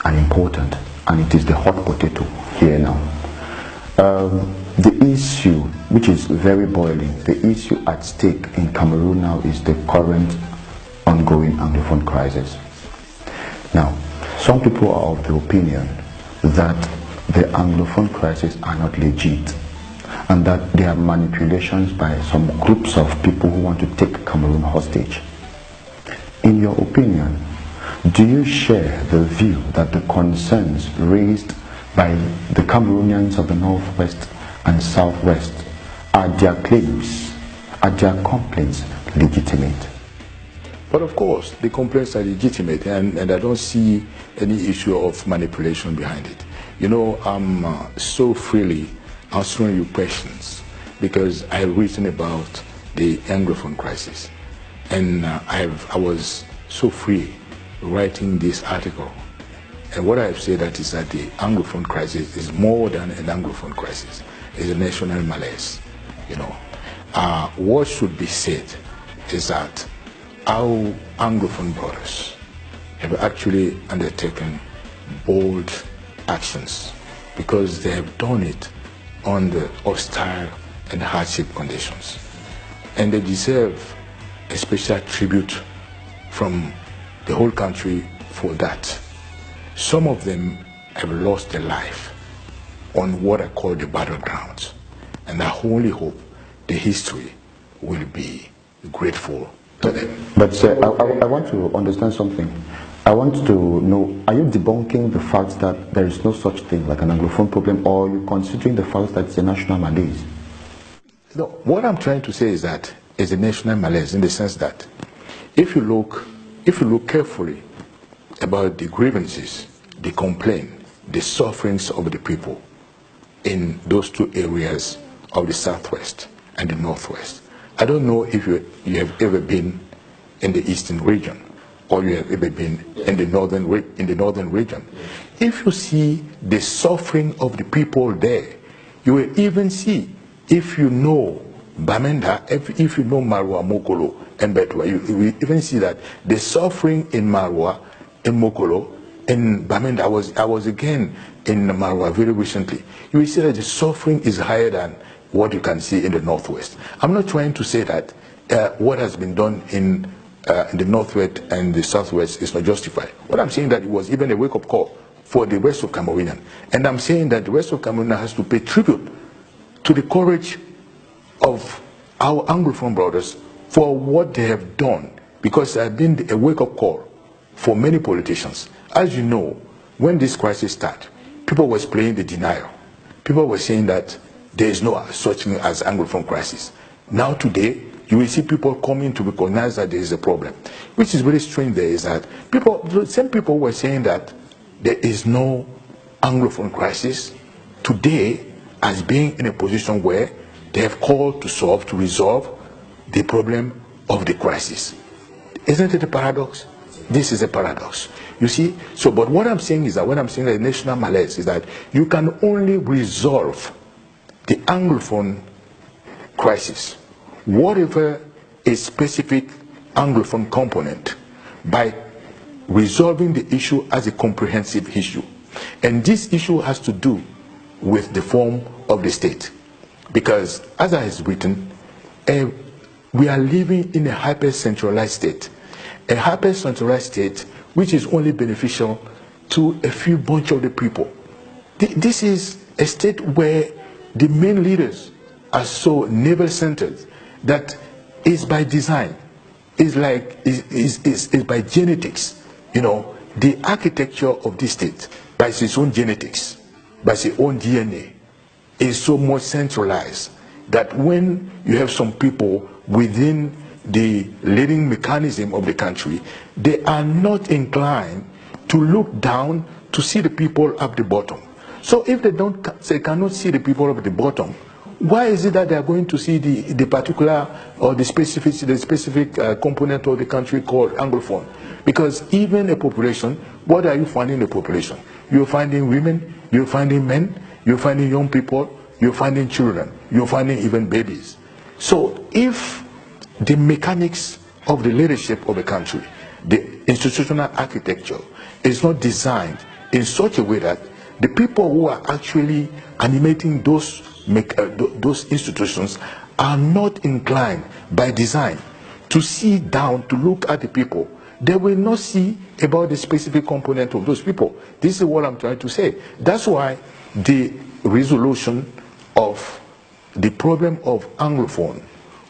and important, and it is the hot potato here now. The issue, which is very boiling, the issue at stake in Cameroon now is the current ongoing Anglophone crisis. Now, some people are of the opinion that the Anglophone crisis are not legit, and that there are manipulations by some groups of people who want to take Cameroon hostage. In your opinion, do you share the view that the concerns raised by the Cameroonians of the Northwest and Southwest, are their claims, are their complaints legitimate? But of course, the complaints are legitimate, and I don't see any issue of manipulation behind it. You know, I'm so freely answering your questions because I have written about the Anglophone crisis, and I was so free writing this article. And what I've said that is that the Anglophone crisis is more than an Anglophone crisis. It's a national malaise, you know. What should be said is that our Anglophone brothers have actually undertaken bold actions because they have done it under hostile and hardship conditions. And they deserve a special tribute from the whole country for that. Some of them have lost their life on what I call the battlegrounds. And I only hope the history will be grateful to them. But sir, I want to understand something. I want to know, are you debunking the fact that there is no such thing like an Anglophone problem, or are you considering the fact that it's a national malaise? No, what I'm trying to say is that it's a national malaise in the sense that if you look carefully about the grievances, the complaint, the sufferings of the people in those two areas of the Southwest and the Northwest. I don't know if you have ever been in the Eastern region or you have ever been in the Northern region. If you see the suffering of the people there, you will even see, if you know Bamenda, if you know Marwa, Mokolo, and Betwa, you will even see that the suffering in Marwa, in Mokolo, in Bamenda, I was again in Marwa very recently. You will see that the suffering is higher than what you can see in the Northwest. I'm not trying to say that what has been done in the Northwest and the Southwest is not justified. What I'm saying that it was even a wake-up call for the rest of Cameroonian. And I'm saying that the rest of Cameroon has to pay tribute to the courage of our Anglophone brothers for what they have done, because it has been a wake-up call for many politicians. As you know, when this crisis started, people were playing the denial. People were saying that there is no such thing as Anglophone crisis. Now today, you will see people coming to recognize that there is a problem. Which is very strange there is that some people were saying that there is no Anglophone crisis today as being in a position where they have called to resolve the problem of the crisis. Isn't it a paradox? This is a paradox. You see, so but what I'm saying is that when I'm saying that national malaise is that you can only resolve the Anglophone crisis, whatever a specific Anglophone component, by resolving the issue as a comprehensive issue. And this issue has to do with the form of the state. Because as I have written, we are living in a hyper-centralized state. A hyper-centralized state which is only beneficial to a few bunch of the people. This is a state where the main leaders are so navel-centered that is by design, is by genetics. You know, the architecture of this state, by its own genetics, by its own DNA, is so much centralized that when you have some people within the leading mechanism of the country, they are not inclined to look down to see the people at the bottom. So if they cannot see the people at the bottom, why is it that they are going to see the particular or the specific component of the country called Anglophone? Because even a population, what are you finding in the population? You're finding women, you're finding men, you're finding young people, you're finding children, you're finding even babies. So if the mechanics of the leadership of a country, the institutional architecture is not designed in such a way that the people who are actually animating those institutions are not inclined by design to see down, to look at the people. They will not see about the specific component of those people. This is what I'm trying to say. That's why the resolution of the problem of Anglophone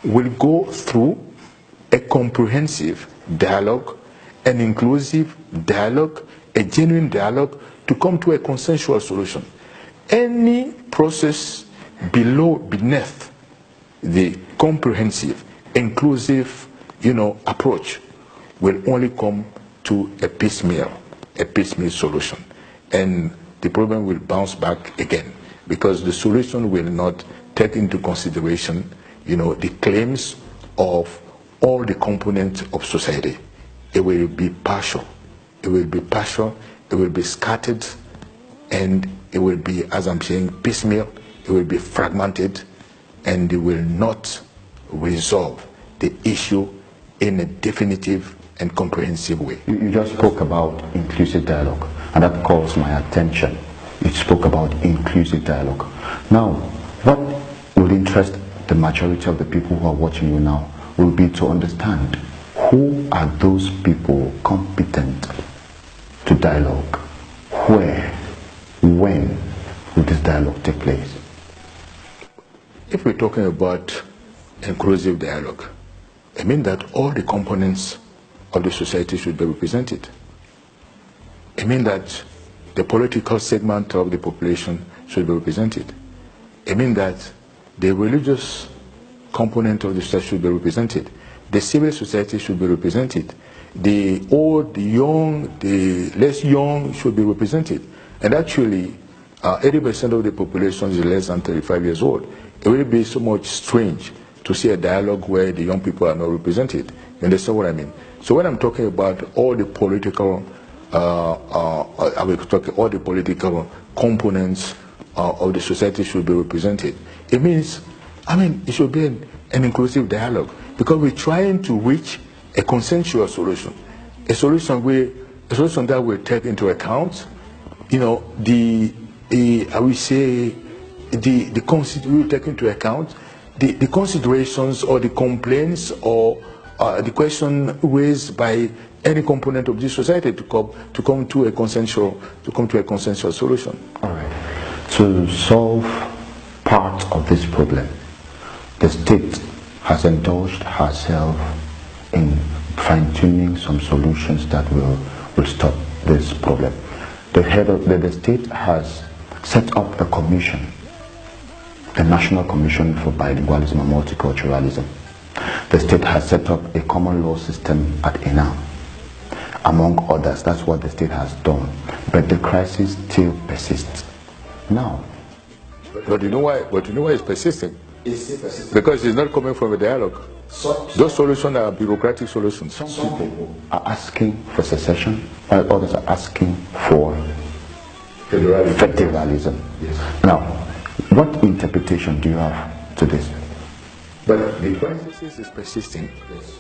will go through a comprehensive dialogue, an inclusive dialogue, a genuine dialogue to come to a consensual solution. Any process beneath the comprehensive, inclusive, approach will only come to a piecemeal solution. And the problem will bounce back again because the solution will not take into consideration, the claims of all the components of society. It will be partial. It will be partial. It will be scattered, and it will be, as I'm saying, piecemeal. It will be fragmented, and it will not resolve the issue in a definitive and comprehensive way. You just spoke about inclusive dialogue, and that calls my attention. You spoke about inclusive dialogue. Now, what will interest the majority of the people who are watching you now will be to understand who are those people competent to dialogue. Where, when will this dialogue take place? If we're talking about inclusive dialogue, I mean that all the components of the society should be represented. I mean that the political segment of the population should be represented. I mean that the religious component of the society should be represented. The civil society should be represented. The old, the young, the less young should be represented. And actually, 80% of the population is less than 35 years old. It will be so much strange to see a dialogue where the young people are not represented. You understand what I mean? So when I'm talking about all the political, all the political components of the society should be represented, it means, it should be an inclusive dialogue because we're trying to reach a consensual solution, a solution that will take into account, we take into account the considerations or the complaints or the question raised by any component of this society to come to a consensual solution. All right. To solve part of this problem, the state has indulged herself in fine-tuning some solutions that will stop this problem. The state has set up a commission, the National Commission for Bilingualism and Multiculturalism. The state has set up a common law system at Enam, among others. That's what the state has done. But the crisis still persists. Now, but you know why it's persisting? Because it's not coming from a dialogue. Those solutions are bureaucratic solutions. Some people are asking for secession, while others are asking for federalism. Yes. Now, what interpretation do you have to this? But the crisis is persisting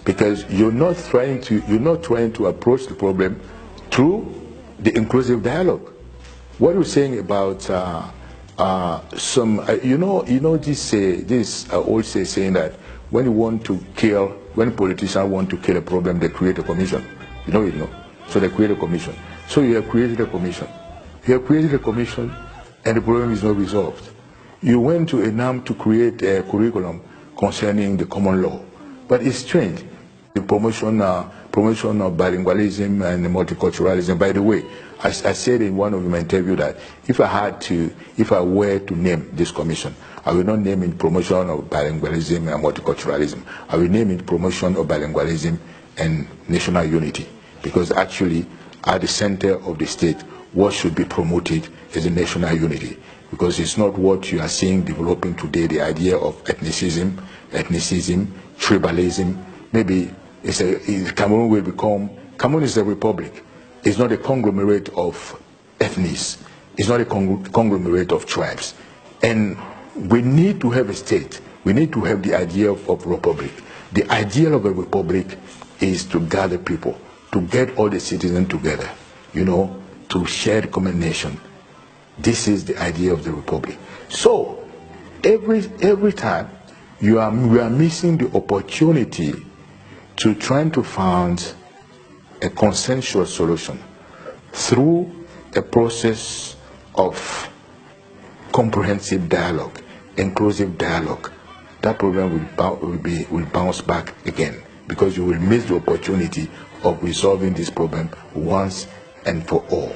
because you're not trying to approach the problem through the inclusive dialogue. What you're saying about this old saying that when politicians want to kill a problem, they create a commission. So they create a commission. So you have created a commission. You have created a commission, and the problem is not resolved. You went to Enam to create a curriculum concerning the common law, but it's strange. The promotion of bilingualism and multiculturalism. By the way, I said in one of my interviews that if I were to name this commission, I will not name it promotion of bilingualism and multiculturalism. I will name it promotion of bilingualism and national unity, because actually at the center of the state, what should be promoted is the national unity, because it's not what you are seeing developing today, the idea of ethnicism, tribalism. Maybe Cameroon is a republic. It's not a conglomerate of ethnies. It's not a conglomerate of tribes. And we need to have a state. We need to have the idea of republic. The ideal of a republic is to gather people, to get all the citizens together, to to shared common nation. This is the idea of the republic. So every time we are missing the opportunity to trying to find a consensual solution through a process of comprehensive dialogue, inclusive dialogue. That problem will bounce back again, because you will miss the opportunity of resolving this problem once and for all,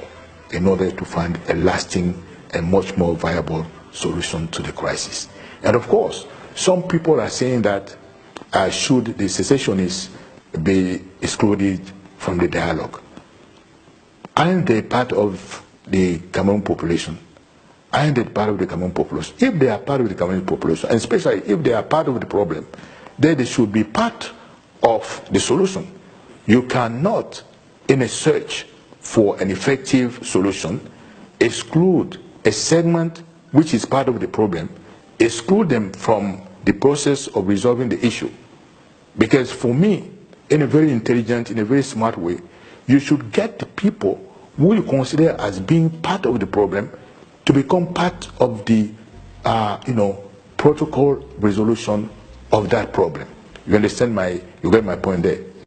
in order to find a lasting and much more viable solution to the crisis. And of course, some people are saying that should the secessionists be excluded from the dialogue? Aren't they part of the Cameroon population? Aren't they part of the Cameroon population? If they are part of the Cameroon population, and especially if they are part of the problem, then they should be part of the solution. You cannot, in a search for an effective solution, exclude a segment which is part of the problem, exclude them from the process of resolving the issue. Because for me, in a very intelligent, in a very smart way, you should get the people who you consider as being part of the problem to become part of the protocol resolution of that problem. You understand you get my point there?